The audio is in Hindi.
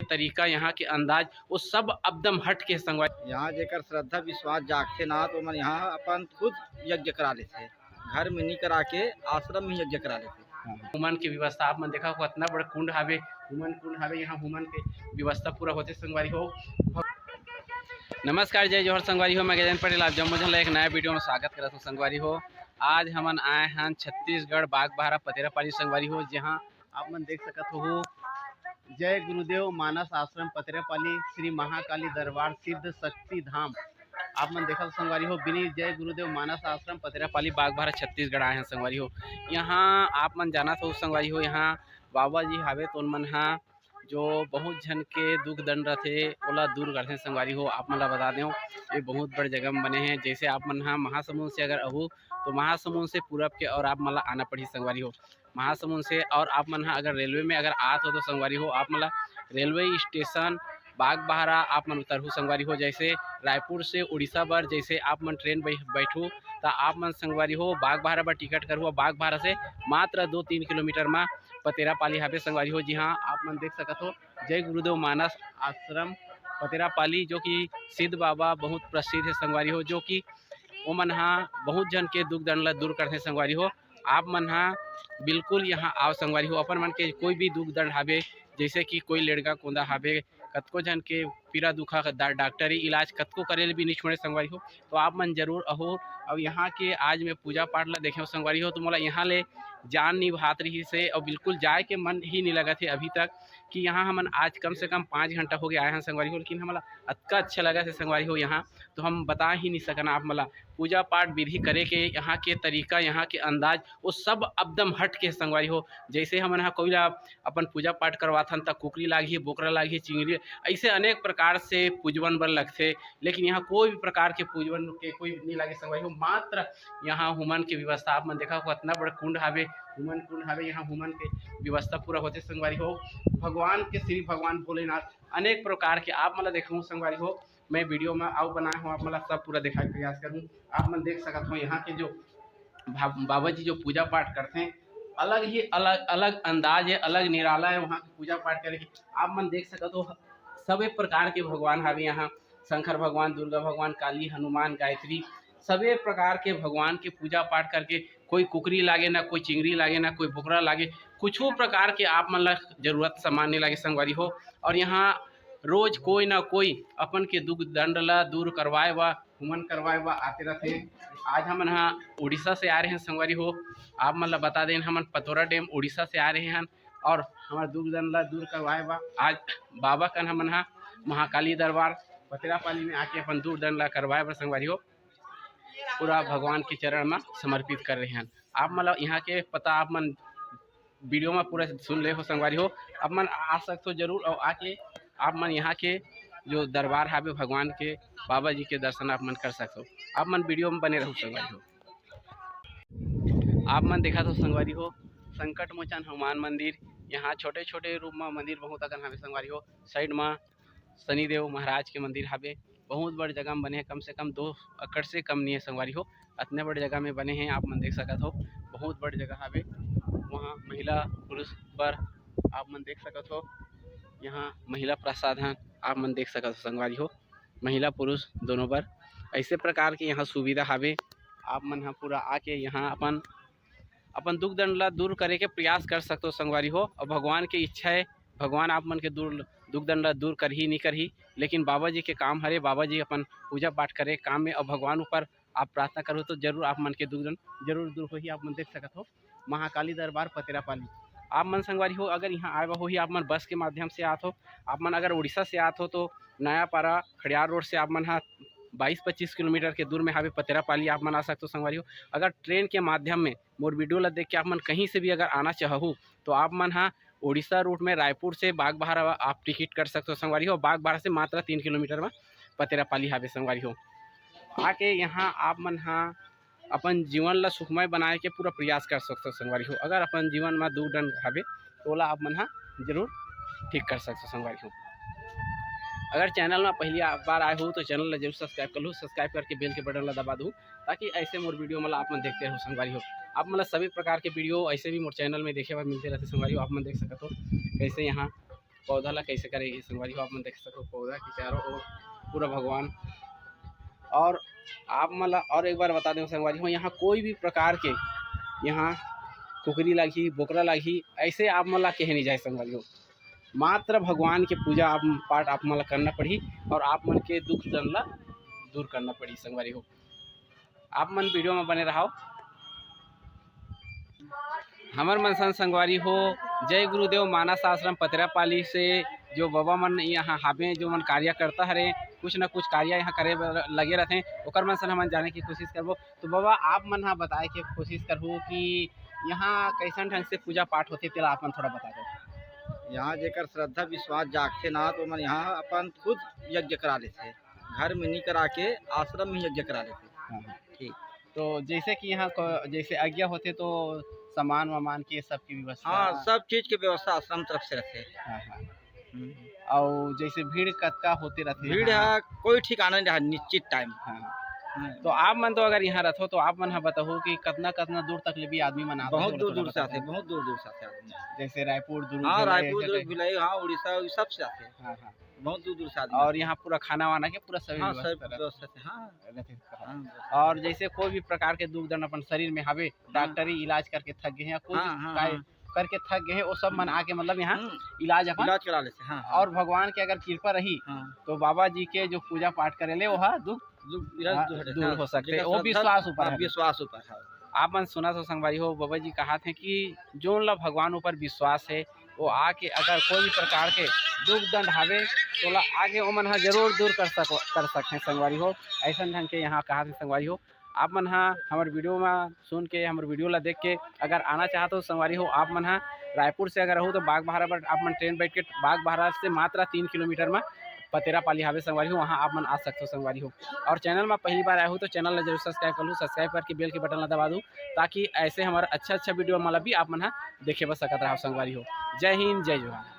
तरीका, यहाँ के अंदाज वो सब एकदम हट के संगवारी। यहाँ जेकर श्रद्धा विश्वास जागते ना तो मन यहाँ अपन खुद यज्ञ करा लेते, घर में नहीं करा के आश्रम में यज्ञ करा लेते। हुमन के व्यवस्था आप मन देखा इतना बड़ा कुंड हावे, हुमन कुंड हावे, यहाँ हुमन के व्यवस्था पूरा होते संगवारी हो। नमस्कार, जय जोहर संगवारी हो। मैं गजेंद्र पटेल, आप जम्मू झन एक नया वीडियो में स्वागत करता हूँ संगवारी हो। आज हमन आए हैं छत्तीसगढ़ बागबाहरा पतेरापाली संगवारी हो, जहाँ आप मन देख सकते हो जय गुरुदेव मानस आश्रम पतेरापाली श्री महाकाली दरबार सिद्ध शक्ति धाम। आप मन देखा संगवारी हो बिनी जय गुरुदेव मानस आश्रम पतेरापाली बागबाहरा छत्तीसगढ़ आए हैं संगवारी हो। यहाँ आप मन जाना तो संगवारी हो, यहाँ बाबा जी हावे तो उन मन हाँ जो बहुत जन के दुख दंड रथे ओला दूर करते संगवारी हो। आप मन ला बता दें ये बहुत बड़े जगह में बने हैं। जैसे आप मन हाँ महासमुंद से अगर अहू तो महासमुंद से पूरब के और आप मन ला आना पड़ी संगवारी हो महासमुंद से। और आप मन हाँ अगर रेलवे में अगर आत हो तो संगवारी हो आप मन ला रेलवे स्टेशन बागबाहरा आप मन उतरहू संगवारी हो। जैसे रायपुर से उड़ीसा बर जैसे आप मन ट्रेन बैठू तो आप मन संगवारी हो बागबाहरा बर टिकट करूँ। बागबाहरा से मात्र 2-3 किलोमीटर में पतेरापाली हावे संगवारी हो। जी हाँ, आप मन देख सकते हो जय गुरुदेव मानस आश्रम पतेरापाली जो कि सिद्ध बाबा बहुत प्रसिद्ध है संगवारी हो, जो कि वो मन हाँ बहुत जन के दुख दंड ला दूर करते संगवारी हो। आप मन हाँ बिल्कुल यहाँ आओ संगवारी हो। अपन मन के कोई भी दुख दंड हावे, जैसे कि कोई लेड़का कोंदा हावे, कतको जन के पीड़ा दुखा डॉक्टरी इलाज कतको करे भी नहीं छोड़े संगवारी हो, तो आप मन जरूर अहो। और यहाँ के आज मैं पूजा पाठ ला देखे संगवारी हो तो मोला यहाँ ले जान नहीं भात रही से और बिल्कुल जाए के मन ही नहीं लगा थे अभी तक कि यहाँ हमन आज कम से कम 5 घंटा हो गया आए हैं संगवारी हो। लेकिन हमारा अतका अच्छा लगा थे संगवारी हो यहाँ तो हम बता ही नहीं सकना आप मला पूजा पाठ विधि करे के यहाँ के तरीका, यहाँ के अंदाज वो सब एकदम हट के संगवारी हो। जैसे हमन यहाँ कोई अपन पूजा पाठ करवाथन तक कुकरी लागी, बोकरा लागी, चिंगड़ी ऐसे अनेक प्रकार से पूजवन बर लगते, लेकिन यहाँ कोई भी प्रकार के पूजवन के कोई नहीं लागे संगवारी हो। मात्र यहाँ हुमन के व्यवस्था आप मन देखा इतना बड़ा कुंड हावे, हुमन कुंड हावे, यहाँ हुमन के व्यवस्था पूरा होते संगवारी हो। भगवान के श्री भगवान भोलेनाथ अनेक प्रकार के आप मतलब देखूँ संगवारी हो। मैं वीडियो में आओ बनाया हूँ, आप मतलब सब पूरा दिखाने का प्रयास करूँ। आप मन देख सकते हो यहाँ के जो बाबा जी जो पूजा पाठ करते हैं अलग ही अलग अलग अंदाज है, अलग निराला है वहाँ की पूजा पाठ करे। आप मन देख सकते हो सभी प्रकार के भगवान हावे यहाँ, शंकर भगवान, दुर्गा भगवान, काली, हनुमान, गायत्री, सभी प्रकार के भगवान के पूजा पाठ करके कोई कुकरी लागे ना, कोई चिंगड़ी लागे ना, कोई बोकरा लागे, कुछ प्रकार के आप मन ला जरूरत सामान नहीं लागे संगवारी हो। और यहाँ रोज कोई ना कोई अपन के दुख दंड ला दूर करवाए व हुमन करवाए व आते रहते। आज हम यहाँ उड़ीसा से आ रहे हैं संगवारी हो। आप मन ला बता दें हम पतोरा डैम उड़ीसा से आ रहे हैं और हमारे दुख दंड ला दूर करवाए व आज बाबा कन हम यहाँ महाकाली दरबार पतेरापाली में आके अपन दुख दंड ला करवाए व संगवारी हो पूरा भगवान के चरण में समर्पित कर रहे हैं। आप मतलब यहाँ के पता आप मन वीडियो में पूरा सुन ले हो संगवारी हो। आप मन आ सकते हो जरूर और आके आप मन यहाँ के जो दरबार हावे भगवान के बाबा जी के दर्शन आप मन कर सकते हो। आप मन वीडियो में बने रहो संगवारी हो। आप मन देखा तो संगवारी हो संकट मोचन हनुमान मंदिर, यहाँ छोटे छोटे रूप में मंदिर बहुत अगन हावे संगवारी हो। साइड में शनिदेव महाराज के मंदिर हावे, बहुत बड़े जगह में बने हैं, कम से कम 2 एकड़ से कम नहीं है संगवारी हो, इतने बड़े जगह में बने हैं। आप मन देख सकते हो बहुत बड़ी जगह हावे, वहाँ महिला पुरुष पर आप मन देख सकते हो। यहाँ महिला प्रसाधन आप मन देख सकते हो संगवारी हो, महिला पुरुष दोनों पर ऐसे प्रकार के यहाँ सुविधा हावे। आप मन यहाँ पूरा आके यहाँ अपन दुख दंड ला दूर करे के प्रयास कर सकते हो संगवारी हो। और भगवान की इच्छा है, भगवान आप मन के दुख दंड ला दूर कर ही नहीं कर ही, लेकिन बाबा जी के काम हरे, बाबा जी अपन पूजा पाठ करे काम में और भगवान ऊपर आप प्रार्थना करो तो जरूर आप मन के दुख दंड जरूर दूर हो ही। आप मन देख सकते हो महाकाली दरबार पतेरापाली। आप मन संगवारी हो अगर यहाँ आए हो ही आप मन बस के माध्यम से आत हो। आप मन अगर उड़ीसा से आत हो तो नया पारा खड़ियार रोड से आप मन हाँ 22-25 किलोमीटर के दूर में हावे पतेरापाली आप मन आ सकते हो संगवारी हो। अगर ट्रेन के माध्यम में मोर वीडियो ला देख के आप मन कहीं से भी अगर आना चाहो तो आप मन हाँ उड़ीसा रूट में रायपुर से बागबाहरा आप टिकट कर सकते हो संगवारी हो। बागबाहरा से मात्र 3 किलोमीटर में पतेरापाली हावे संगवारी हो। आके यहाँ आप मन हाँ अपन जीवन ला सुखमय बनाए के पूरा प्रयास कर सकते हो संगवारी हो। अगर अपन जीवन में दुख दंड हावे तो ओला आप मन हाँ जरूर ठीक कर सकते हो संगवारी हो। अगर चैनल में पहली बार आए हो तो चैनल ला जरूर सब्सक्राइब कर लो, सब्सक्राइब करके बेल के बटन ला दबा दो ताकि ऐसे मोर वीडियो मतलब आप मन देखते रहो संगवारी हो। आप मतलब सभी प्रकार के वीडियो ऐसे भी मोर चैनल में देखे हुए मिलते रहते संगवारी हो। आप मन देख सकते हो कैसे यहाँ पौधा ला कैसे करेगी संगवारी हो। आप मन देख सको पौधा के चारों ओर पूरा भगवान। और आप मतलब और एक बार बता दें संगवारी हो, यहाँ कोई भी प्रकार के यहाँ कुकरी लागी बोकरा लागी ऐसे आप मन ला कहे नहीं जाए संगवारी हो। मात्र भगवान के पूजा आप पाठ आप मन ला करना पड़ी और आप मन के दुख दर्द ला दूर करना पड़ी संगवारी हो। आप मन वीडियो में बने रहो। हमर मन संगवारी हो जय गुरुदेव मानस आश्रम पतरापाली से जो बाबा मन यहाँ हावे जो मन कार्य करता हरे कुछ न कुछ कार्य यहाँ करे लगे रहते ओकर मन सन हमन जाने की कोशिश करबो। तो बाबा आप मन हाँ बताए के कोशिश करबो कि यहाँ कैसन ढंग से पूजा पाठ होते तेला आप मन थोड़ा बता दो। यहाँ जेकर श्रद्धा विश्वास जागते ना तो मन यहाँ अपन खुद यज्ञ करा लेते, घर में नहीं करा के आश्रम में यज्ञ करा लेते। हाँ हाँ। ठीक। तो जैसे कि यहाँ जैसे आज्ञा होते तो सामान वामान के सब की व्यवस्था। हाँ सब चीज की व्यवस्था आश्रम तरफ से रहते। हाँ हाँ। और जैसे भीड़ कतका होते रहते भीड़ है कोई ठिकाना नहीं रहा निश्चित टाइम। हाँ। तो आप मन तो अगर यहाँ रहो तो आप मन बताओ कि कितना कितना दूर तक ले भी आदमी मन आते? बहुत दूर दूर से आते, बहुत दूर दूर से आते आदमी। जैसे रायपुर दूर। हाँ रायपुर भिलाई, हाँ उड़ीसा सब से आते। हाँ हाँ बहुत दूर दूर से आदमी। और यहाँ पूरा खाना वाना के पूरा सभी व्यवस्था से। हाँ। और जैसे कोई भी प्रकार के दुख दर्द अपन शरीर में हावे डॉक्टरी इलाज करके थक गए हैं कोई करके थक गए वो सब मन आके मतलब यहाँ इलाज करा लेते। हाँ। और भगवान की अगर कृपा रही तो बाबा जी के जो पूजा पाठ करेले वो दुख दूर हो सकते वो विश्वास ऊपर। आप मन सुना तो संगवारी हो बाबा जी कहा थे कि जो ला भगवान ऊपर विश्वास है वो आके अगर कोई भी प्रकार के दुख दंड हावे तो ला आगे वो मन हाँ जरूर दूर कर सकते हैं संगवारी हो। ऐसा ढंग के यहाँ कहा थे संगवारी हो। आप मन हाँ हमारे वीडियो में सुन के हमारे वीडियो ला देख के अगर आना चाहते हो संगवारी हो आप मन हाँ रायपुर से अगर रहो तो बागबाहरा पर आप मन ट्रेन बैठ के बागबाहरा से मात्र 3 किलोमीटर में पतेरापाली हावे संगवारी हो वहाँ आप मन आ सकते हो संगवारी हो। और चैनल में पहली बार आए हो तो चैनल ला जरूर सब्सक्राइब कर लूँ, सब्सक्राइब करके बेल के बटन ला दबा दूँ ताकि ऐसे हमारा अच्छा वीडियो मतलब भी आप मन हाँ देखे बस सकत रहा संगवारी हो। जय हिंद जय जोहार।